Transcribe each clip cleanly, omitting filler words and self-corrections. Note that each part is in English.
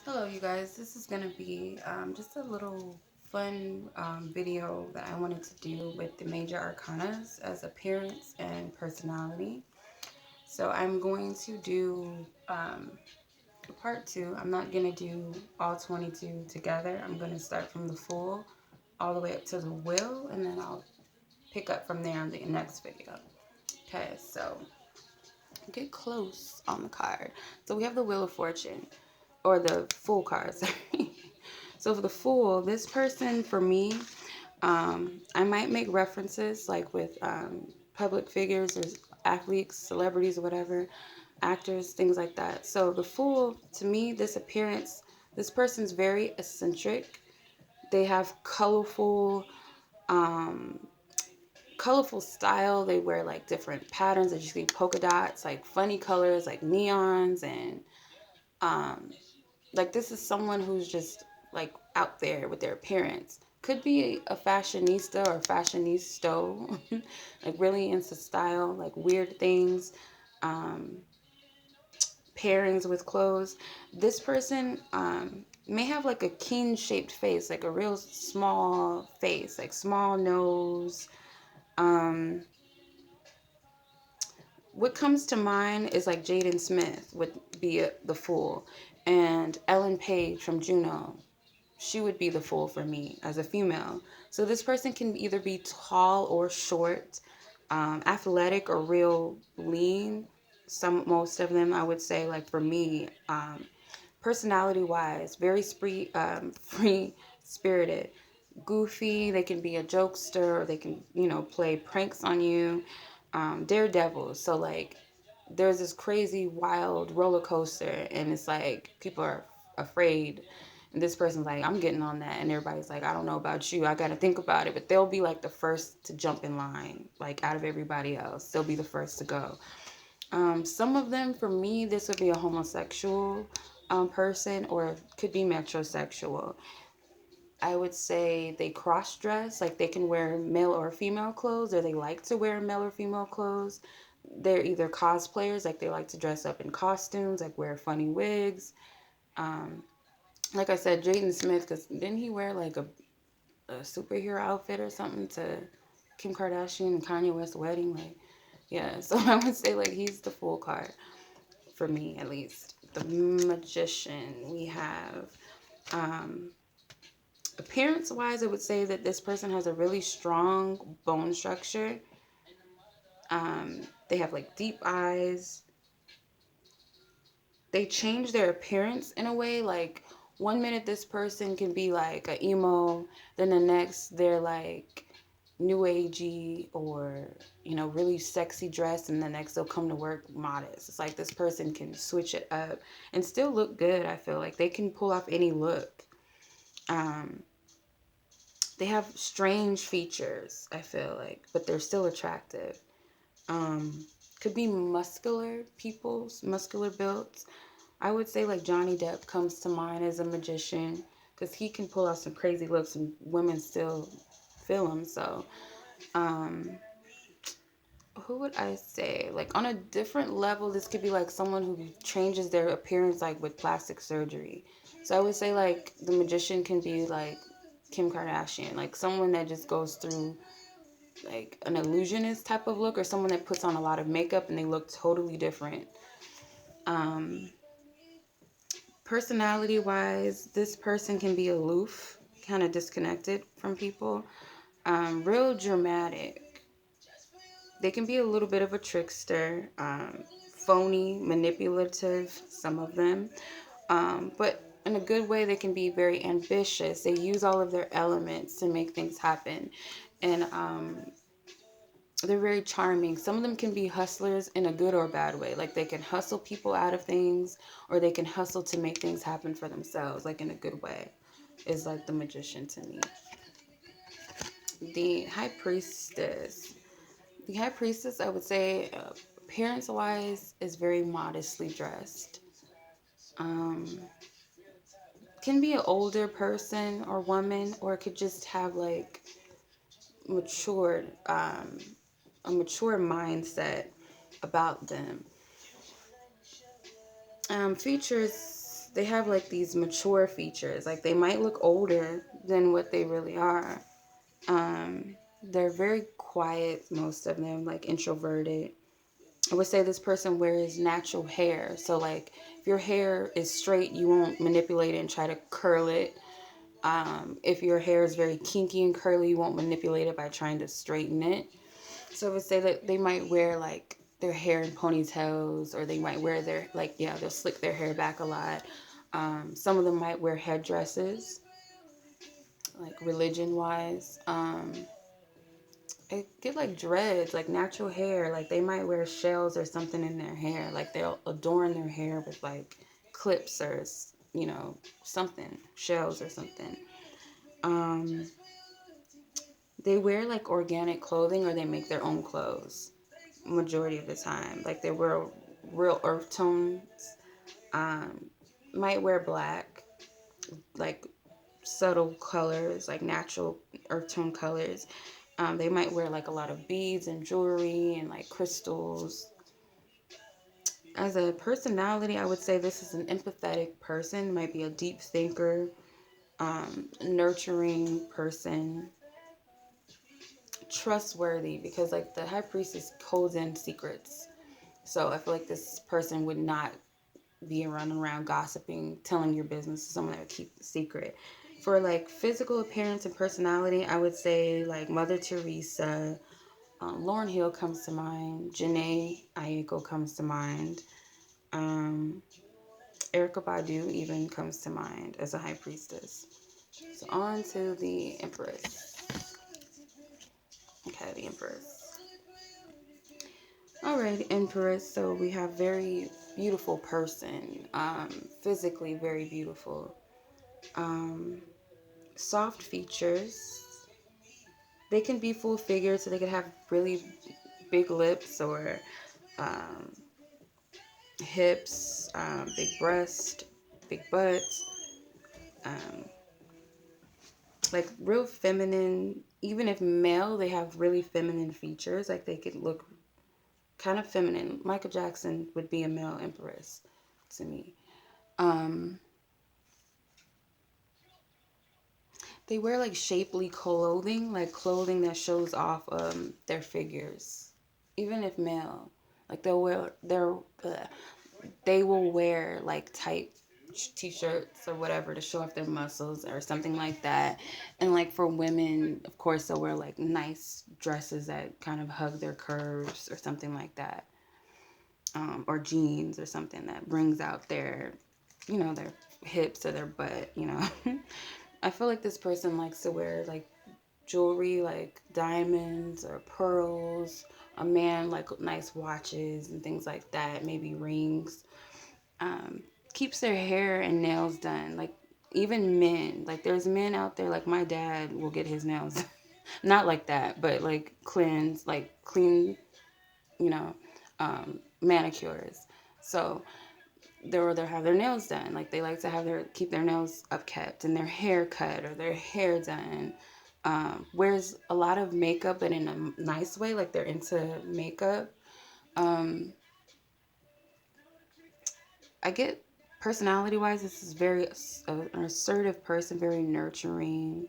Hello, you guys. This is going to be just a little fun video that I wanted to do with the major arcanas as appearance and personality. So I'm going to do part two. I'm not going to do all 22 together. I'm going to start from the Fool all the way up to the Will, and then I'll pick up from there in the next video. Okay, so get close on the card. So we have the Wheel of Fortune, or the Fool card, sorry. So for the Fool, this person, for me, I might make references like with public figures or athletes, celebrities, or whatever, actors, things like that. So the Fool, to me, this appearance, this person's very eccentric. They have um, colorful style. They wear like different patterns, as you see, polka dots, like funny colors, like neons, and um, like this is someone who's just like out there with their appearance. Could be a fashionista or fashionisto, like really into style, like weird things, um, pairings with clothes. This person may have like a keen shaped face, like a real small face, like small nose. Um, what comes to mind is like Jaden Smith would be the Fool, and Ellen Page from Juno, she would be the Fool for me as a female. So this person can either be tall or short, athletic or real lean. Most of them, I would say, like for me, personality wise, very free spirited, goofy. They can be a jokester, or they can, play pranks on you. Daredevils. So like, there's this crazy wild roller coaster, and it's like people are afraid, and this person's like, I'm getting on that, and everybody's like, I don't know about you, I gotta think about it. But they'll be like the first to jump in line, like out of everybody else, they'll be the first to go. Some of them, for me, this would be a homosexual person, or could be metrosexual. I would say they cross dress, like they can wear male or female clothes, or they like to wear male or female clothes. They're either cosplayers, like they like to dress up in costumes, like wear funny wigs. Um, like I said, Jaden Smith, because didn't he wear like a superhero outfit or something to Kim Kardashian and Kanye West's wedding? Like, yeah, so I would say like he's the Fool card for me, at least. The Magician, we have. Um, Appearance wise, I would say that this person has a really strong bone structure. They have like deep eyes. They change their appearance in a way, like one minute this person can be like a emo, then the next they're like new agey, or really sexy dressed, and the next they'll come to work modest. It's like this person can switch it up and still look good. I feel like they can pull off any look. um they have strange features, I feel like, but they're still attractive. um could be muscular people, muscular built. I would say like Johnny Depp comes to mind as a magician, because he can pull off some crazy looks and women still feel him. So um who would I say? Like on a different level, this could be like someone who changes their appearance like with plastic surgery. So I would say like the magician can be like Kim Kardashian, like someone that just goes through like an illusionist type of look, or someone that puts on a lot of makeup and they look totally different. Um, Personality wise, this person can be aloof, kind of disconnected from people, real dramatic. They can be a little bit of a trickster, phony, manipulative, some of them. But in a good way, they can be very ambitious. They use all of their elements to make things happen. And they're very charming. Some of them can be hustlers in a good or bad way. Like they can hustle people out of things, or they can hustle to make things happen for themselves, like in a good way. Is like the magician to me. The high priestess. The high priestess, I would say, appearance wise, is very modestly dressed. Um, can be an older person or woman, or it could just have like matured, a mature mindset about them. Features. they have like these mature features. Like they might look older than what they really are. They're very quiet, most of them, like introverted. I would say this person wears natural hair. So like if your hair is straight, you won't manipulate it and try to curl it. If your hair is very kinky and curly, you won't manipulate it by trying to straighten it. So I would say that they might wear like their hair in ponytails, or they might wear their, like, yeah, they'll slick their hair back a lot. Some of them might wear headdresses, like religion wise. It get like dreads, like natural hair. Like they might wear shells or something in their hair. Like they'll adorn their hair with like clips or, something, shells or something. Um, they wear like organic clothing, or they make their own clothes majority of the time. Like they wear real earth tones. Um, might wear black, like subtle colors, like natural earth tone colors. They might wear like a lot of beads and jewelry and like crystals. As a personality, I would say this is an empathetic person, might be a deep thinker, nurturing person, trustworthy, because like the high priestess holds in secrets. So I feel like this person would not be running around gossiping, telling your business to someone that would keep the secret. For like physical appearance and personality, I would say like Mother Teresa, Lauryn Hill comes to mind, Janae Aiko comes to mind, um, Erica Badu even comes to mind as a high priestess. So on to the Empress. Okay, the Empress. Alright, Empress. So we have very beautiful person, physically very beautiful. Um, Soft features. They can be full figured, so they could have really big lips or um, hips, big breast, big butt, um, like real feminine. Even if male, they have really feminine features. Like they could look kind of feminine. Michael Jackson would be a male empress to me. Um, they wear like shapely clothing, like clothing that shows off their figures. Even if male, like they will wear like tight t-shirts or whatever to show off their muscles or something like that. And like for women, of course, they'll wear like nice dresses that kind of hug their curves or something like that, or jeans or something that brings out their hips or their butt. I feel like this person likes to wear like jewelry, like diamonds or pearls. A man like nice watches and things like that, maybe rings. um, Keeps their hair and nails done. Like even men, like there's men out there, like my dad will get his nails not like that, but like clean, you know, manicures. So they'll have their nails done. Like they like to have keep their nails upkept and their hair cut or their hair done. Wears a lot of makeup, but in a nice way. Like they're into makeup. Um, I get personality wise, this is very an assertive person, very nurturing,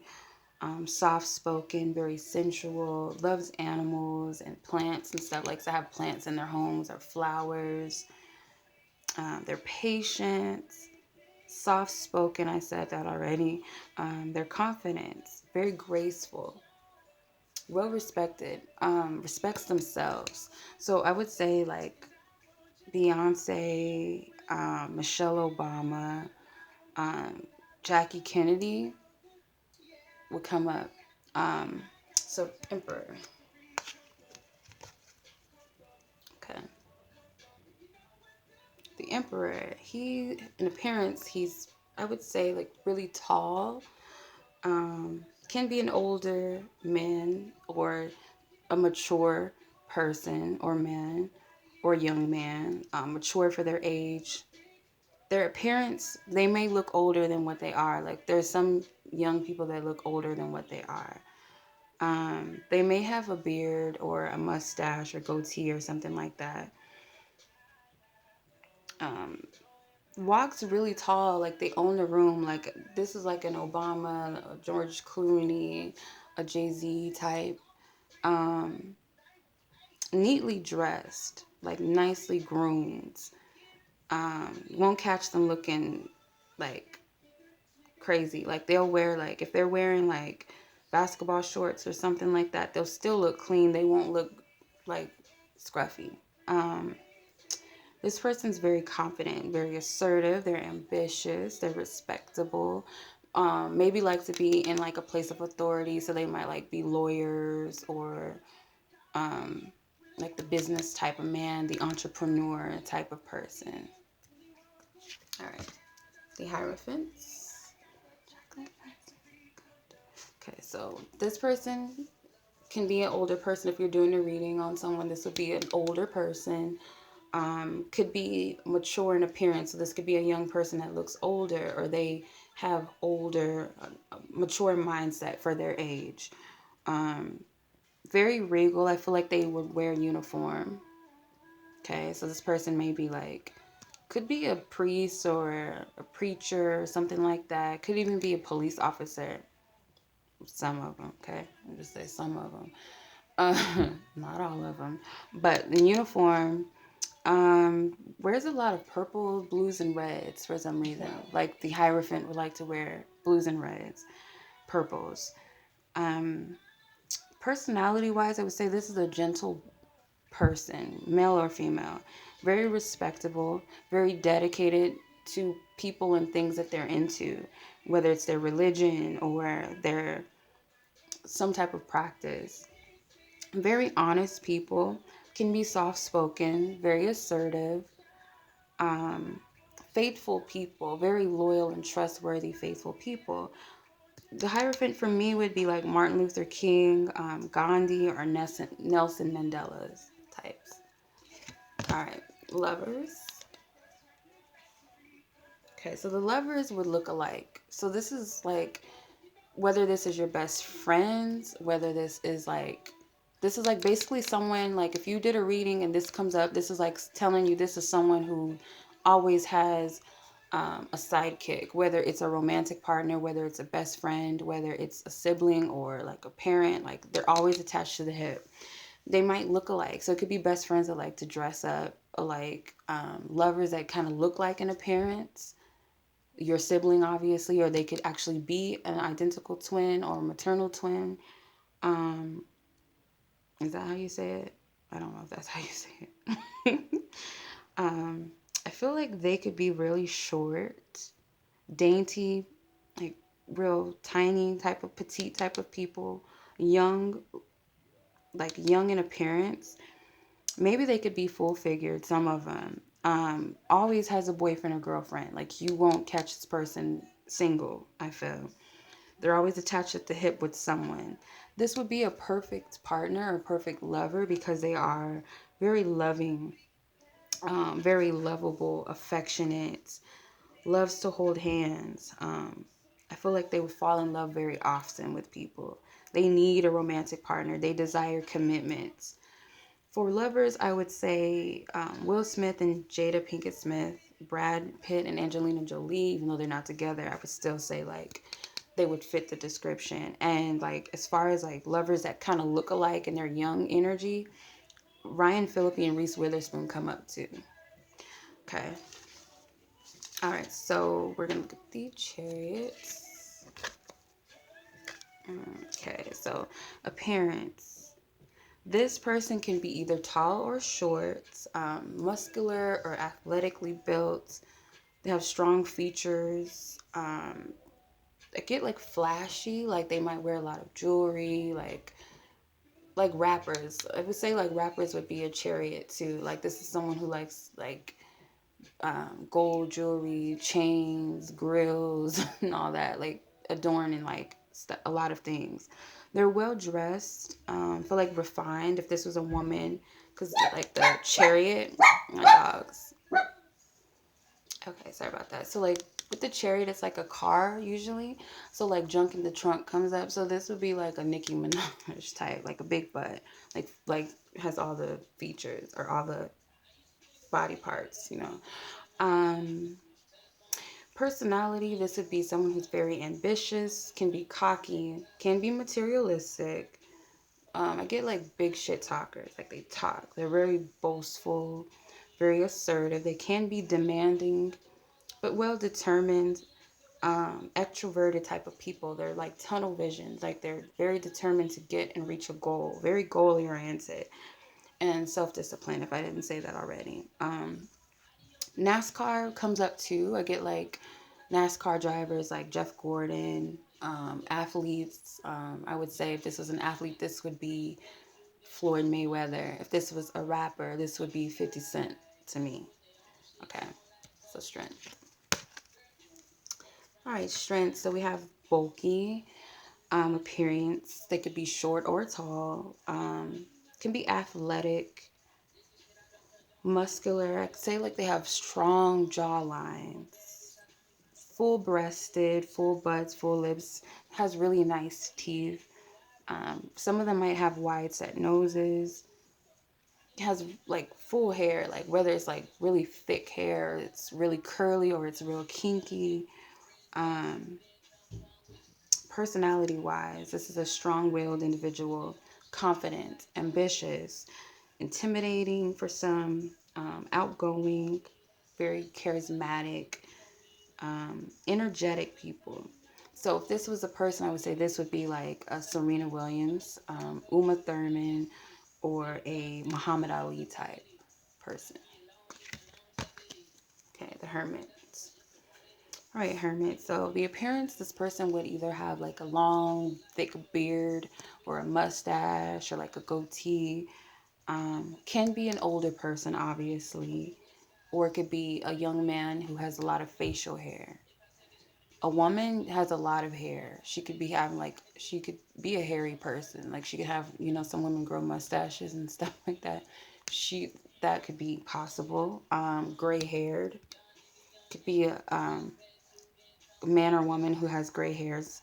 soft spoken, very sensual, loves animals and plants and stuff. Likes to have plants in their homes or flowers. They're patient, soft spoken. I said that already. They're confident, very graceful, well respected, respects themselves. So I would say like Beyonce, Michelle Obama, um, Jackie Kennedy would come up. So Emperor. Okay. The Emperor, he in appearance, he's, I would say, like really tall. Can be an older man or a mature person or man or young man, mature for their age. Their appearance, they may look older than what they are. Like there's some young people that look older than what they are. They may have a beard or a mustache or goatee or something like that. Um, walks really tall, like they own the room. Like this is like an Obama, a George Clooney, a Jay-Z type. Um, Neatly dressed, like nicely groomed. You won't catch them looking like crazy. Like they'll wear, like if they're wearing like basketball shorts or something like that, they'll still look clean. They won't look like scruffy. Um, this person's very confident, very assertive. They're ambitious. They're respectable. Maybe like to be in like a place of authority, so they might like be lawyers or um, like the business type of man, the entrepreneur type of person. All right, the Hierophants. Okay, so this person can be an older person. If you're doing a reading on someone, this would be an older person. Could be mature in appearance. So this could be a young person that looks older, or they have older, mature mindset for their age. Um, Very regal. I feel like they would wear uniform. Okay, so this person may be like, could be a priest or a preacher or something like that. Could even be a police officer. Some of them, okay? I'll just say some of them. Not all of them. But the uniform wears a lot of purple, blues, and reds for some reason. Like the Hierophant would like to wear blues and reds, purples. Um, Personality-wise, I would say this is a gentle person, male or female. Very respectable, very dedicated to people and things that they're into, whether it's their religion or their some type of practice. Very honest people, can be soft spoken, very assertive, um, faithful people, very loyal and trustworthy, faithful people. The Hierophant for me would be like Martin Luther King, Gandhi, or Nelson Mandela's types. All right, Lovers. Okay, so the Lovers would look alike. So this is like, whether this is your best friends, whether this is like basically someone, like if you did a reading and this comes up, this is like telling you this is someone who always has a sidekick, whether it's a romantic partner, whether it's a best friend, whether it's a sibling or like a parent, like they're always attached to the hip. They might look alike. So it could be best friends that like to dress up alike, lovers that kind of look like in appearance, your sibling, obviously, or they could actually be an identical twin or maternal twin. Um, is that how you say it? I don't know if that's how you say it. um, I feel like they could be really short, dainty, like real tiny type of petite type of people, young, like young in appearance. Maybe they could be full figured, some of them. Always has a boyfriend or girlfriend. Like you won't catch this person single, I feel. They're always attached at the hip with someone. This would be a perfect partner or perfect lover because they are very loving, very lovable, affectionate, loves to hold hands. I feel like they would fall in love very often with people. They need a romantic partner. They desire commitment. For lovers, I would say Will Smith and Jada Pinkett Smith, Brad Pitt and Angelina Jolie, even though they're not together, I would still say like they would fit the description. And like as far as like lovers that kind of look alike in their young energy, Ryan Phillippe and Reese Witherspoon come up too. Okay. All right, so we're gonna look at the Chariots. Okay, so appearance. This person can be either tall or short, muscular or athletically built. They have strong features. They get like flashy, like they might wear a lot of jewelry, like rappers. I would say like rappers would be a Chariot too. Like this is someone who likes like gold jewelry, chains, grills, and all that, like adorning like a lot of things. They're well dressed, feel like refined. If this was a woman, because like the Chariot, my dogs. Okay, sorry about that. So like with the Chariot, it's like a car usually. So like junk in the trunk comes up. So this would be like a Nicki Minaj type, like a big butt, like has all the features or all the body parts, you know. Um, Personality, this would be someone who's very ambitious, can be cocky, can be materialistic. I get like big shit talkers, like they talk. They're very boastful, very assertive. They can be demanding, but well determined, extroverted type of people. They're like tunnel vision, like they're very determined to get and reach a goal, very goal oriented, and self-discipline, if I didn't say that already. NASCAR comes up too. I get like NASCAR drivers like Jeff Gordon, athletes. I would say if this was an athlete, this would be Floyd Mayweather. If this was a rapper, this would be 50 Cent to me. Okay, so strength. All right, strength. So we have bulky, appearance. They could be short or tall. Can be athletic, muscular. I could say like they have strong jaw lines, full breasted, full butts, full lips. Has really nice teeth. Some of them might have wide set noses. Has like full hair, like whether it's like really thick hair, it's really curly, or it's real kinky. Um, Personality wise, this is a strong willed individual, confident, ambitious, intimidating for some, outgoing, very charismatic, energetic people. So if this was a person, I would say this would be like a Serena Williams, Uma Thurman, or a Muhammad Ali type person. Okay, the Hermit. All right, Hermit. So the appearance, this person would either have like a long, thick beard, or a mustache, or like a goatee. Can be an older person, obviously, or it could be a young man who has a lot of facial hair. A woman has a lot of hair. She could be having like, she could be a hairy person. Like she could have, some women grow mustaches and stuff like that. That could be possible. Gray haired. Could be a man or woman who has gray hairs.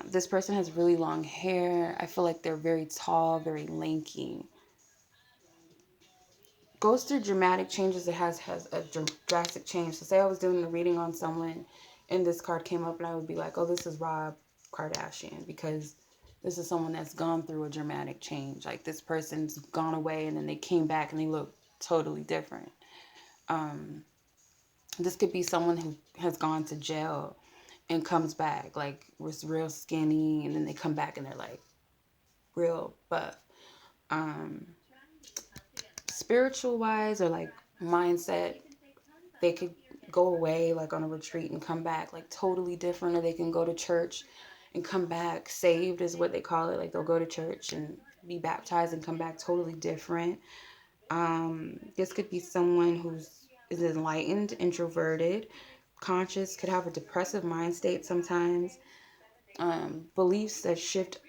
This person has really long hair. I feel like they're very tall, very lanky. Goes through dramatic changes. It has a drastic change. So say I was doing a reading on someone and this card came up and I would be like, oh, this is Rob Kardashian, because this is someone that's gone through a dramatic change. Like this person's gone away and then they came back and they look totally different. This could be someone who has gone to jail and comes back, like was real skinny, and then they come back and they're like real buff. Um, Spiritual wise, or like mindset, they could go away like on a retreat and come back like totally different, or they can go to church and come back saved, is what they call it. Like they'll go to church and be baptized and come back totally different. This could be someone is enlightened, introverted, conscious, could have a depressive mind state sometimes. Beliefs that shift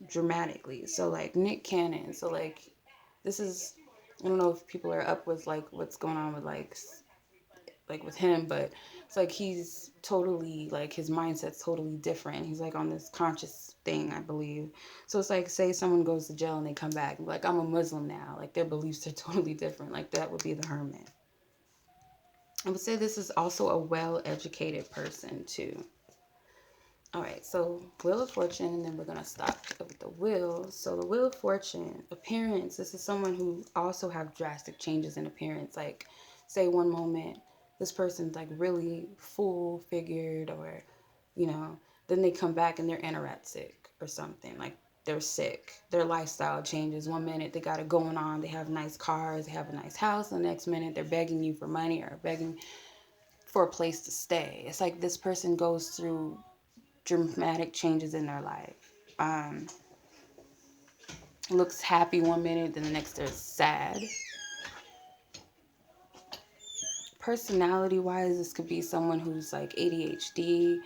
dramatically. So like Nick Cannon. So like this is, I don't know if people are up with like what's going on with like with him, but it's like he's totally like his mindset's totally different. He's like on this conscious thing, I believe. So it's like say someone goes to jail and they come back like I'm a Muslim now. Like their beliefs are totally different. Like that would be the Hermit. I would say this is also a well-educated person too. All right, so Wheel of Fortune, and then we're going to stop with the Wheel. So the Wheel of Fortune, appearance, this is someone who also have drastic changes in appearance. Like, say one moment, this person's like really full-figured, or, then they come back and they're anorexic or something. Like, they're sick. Their lifestyle changes. One minute they got it going on. They have nice cars. They have a nice house. The next minute they're begging you for money or begging for a place to stay. It's like this person goes through dramatic changes in their life. Looks happy one minute, then the next they're sad. Personality wise, this could be someone who's like ADHD,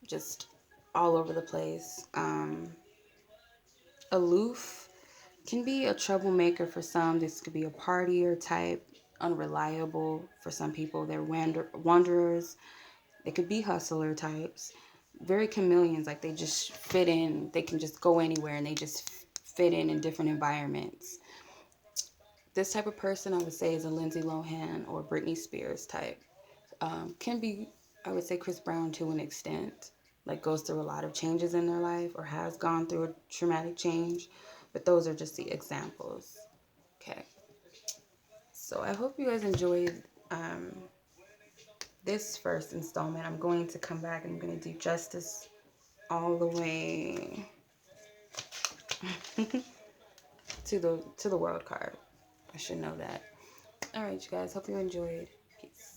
just all over the place. Aloof, can be a troublemaker for some. This could be a partier type, unreliable for some people. They're wanderers. They could be hustler types. Very chameleons, like they just fit in. They can just go anywhere and they just fit in different environments. This type of person I would say is a Lindsay Lohan or Britney Spears type. can be, I would say, Chris Brown to an extent, like goes through a lot of changes in their life or has gone through a traumatic change. But those are just the examples. Okay. So I hope you guys enjoyed this first installment. I'm going to come back and I'm going to do justice all the way to the world card. I should know that. All right, you guys. Hope you enjoyed. Peace.